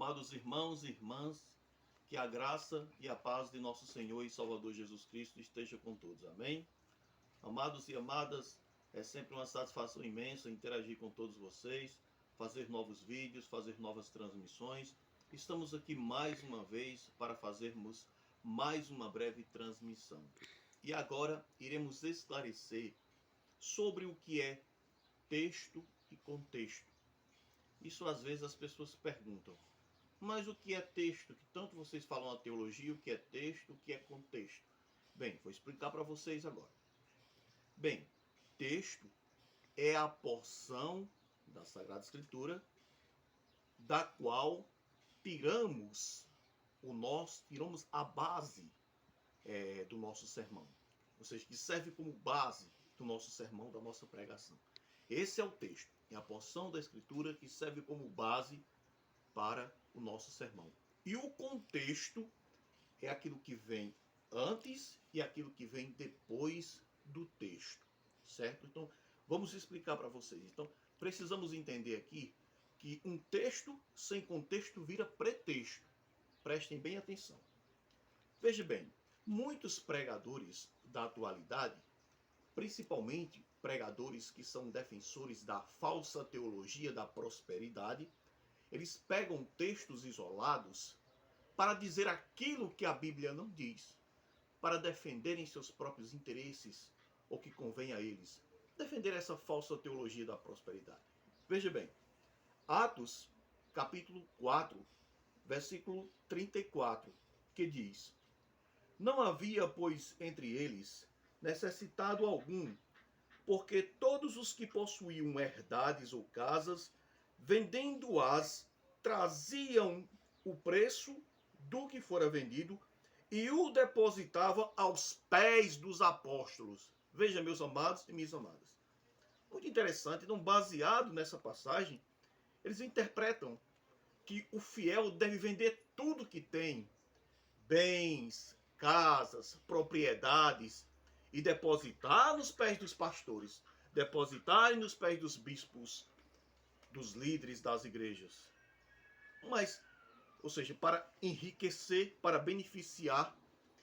Amados irmãos e irmãs, que a graça e a paz de nosso Senhor e Salvador Jesus Cristo esteja com todos. Amém? Amados e amadas, é sempre uma satisfação imensa interagir com todos vocês, fazer novos vídeos, fazer novas transmissões. Estamos aqui mais uma vez para fazermos mais uma breve transmissão. E agora iremos esclarecer sobre o que é texto e contexto. Isso às vezes as pessoas perguntam, mas o que é texto? Que tanto vocês falam na teologia, o que é texto, o que é contexto? Bem, vou explicar para vocês agora. Bem, texto é a porção da Sagrada Escritura da qual tiramos a base do nosso sermão. Ou seja, que serve como base do nosso sermão, da nossa pregação. Esse é o texto, é a porção da Escritura que serve como base para o nosso sermão. E o contexto é aquilo que vem antes e aquilo que vem depois do texto, certo? Então, vamos explicar para vocês. Então, precisamos entender aqui que um texto sem contexto vira pretexto. Prestem bem atenção. Veja bem, muitos pregadores da atualidade, principalmente pregadores que são defensores da falsa teologia da prosperidade, eles pegam textos isolados para dizer aquilo que a Bíblia não diz, para defenderem seus próprios interesses, ou que convém a eles, defender essa falsa teologia da prosperidade. Veja bem, Atos, capítulo 4, versículo 34, que diz: Não havia, pois, entre eles necessitado algum, porque todos os que possuíam herdades ou casas, vendendo-as, traziam o preço do que fora vendido e o depositavam aos pés dos apóstolos. Veja, meus amados e minhas amadas. Muito interessante. Então, baseado nessa passagem, eles interpretam que o fiel deve vender tudo que tem, bens, casas, propriedades, e depositar nos pés dos pastores, depositar nos pés dos bispos, dos líderes das igrejas. Mas, ou seja, para enriquecer, para beneficiar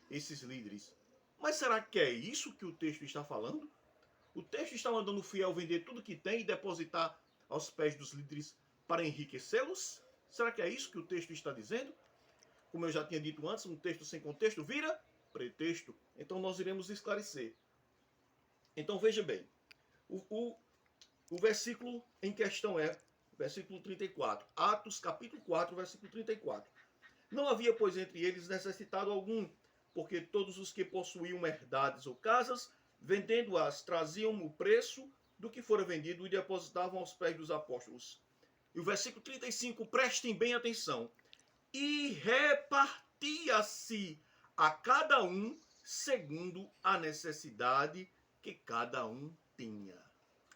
esses líderes. Mas será que é isso que o texto está falando? O texto está mandando o fiel vender tudo que tem e depositar aos pés dos líderes para enriquecê-los? Será que é isso que o texto está dizendo? Como eu já tinha dito antes, um texto sem contexto vira pretexto. Então nós iremos esclarecer. Então veja bem, o versículo em questão é, versículo 34, Atos capítulo 4, versículo 34. Não havia, pois, entre eles necessitado algum, porque todos os que possuíam herdades ou casas, vendendo-as, traziam o preço do que fora vendido e depositavam aos pés dos apóstolos. E o versículo 35, prestem bem atenção. E repartia-se a cada um segundo a necessidade que cada um tinha.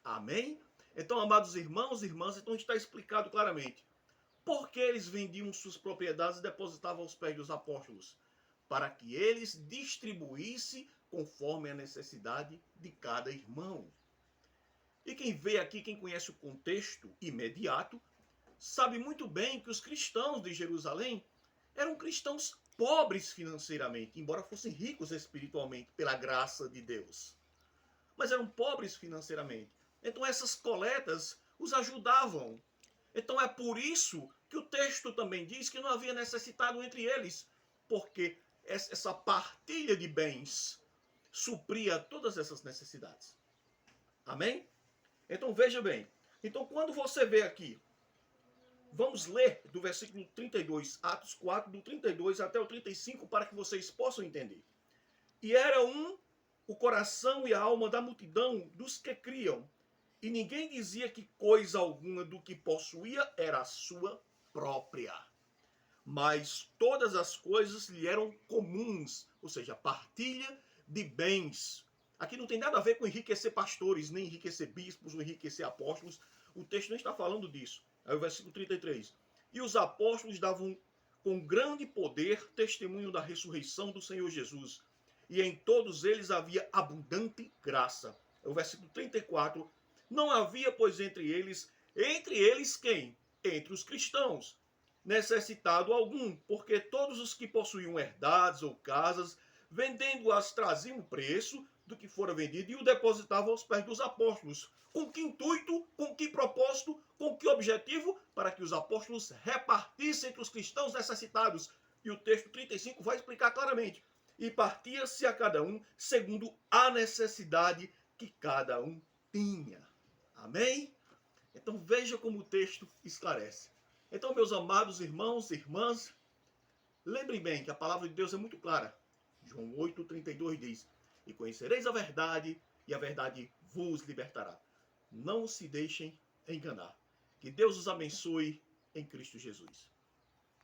Amém? Então, amados irmãos e irmãs, então está explicado claramente. Por que eles vendiam suas propriedades e depositavam aos pés dos apóstolos? Para que eles distribuíssem conforme a necessidade de cada irmão. E quem vê aqui, quem conhece o contexto imediato, sabe muito bem que os cristãos de Jerusalém eram cristãos pobres financeiramente, embora fossem ricos espiritualmente pela graça de Deus. Mas eram pobres financeiramente. Então essas coletas os ajudavam. Então é por isso que o texto também diz que não havia necessitado entre eles, porque essa partilha de bens supria todas essas necessidades. Amém? Então veja bem. Então quando você vê aqui, vamos ler do versículo 32, Atos 4, do 32 até o 35, para que vocês possam entender. E era o coração e a alma da multidão dos que criam, e ninguém dizia que coisa alguma do que possuía era a sua própria. Mas todas as coisas lhe eram comuns, ou seja, partilha de bens. Aqui não tem nada a ver com enriquecer pastores, nem enriquecer bispos, ou enriquecer apóstolos. O texto não está falando disso. Aí o versículo 33. E os apóstolos davam com grande poder testemunho da ressurreição do Senhor Jesus. E em todos eles havia abundante graça. É o versículo 34. Não havia, pois, entre eles quem? Entre os cristãos. necessitado algum, porque todos os que possuíam herdades ou casas, vendendo-as, traziam o preço do que fora vendido e o depositavam aos pés dos apóstolos. Com que intuito, com que propósito, com que objetivo? Para que os apóstolos repartissem entre os cristãos necessitados. E o texto 35 vai explicar claramente. E partia-se a cada um segundo a necessidade que cada um tinha. Amém? Então veja como o texto esclarece. Então, meus amados irmãos e irmãs, lembrem bem que a palavra de Deus é muito clara. João 8,32 diz: e conhecereis a verdade, e a verdade vos libertará. Não se deixem enganar. Que Deus os abençoe em Cristo Jesus.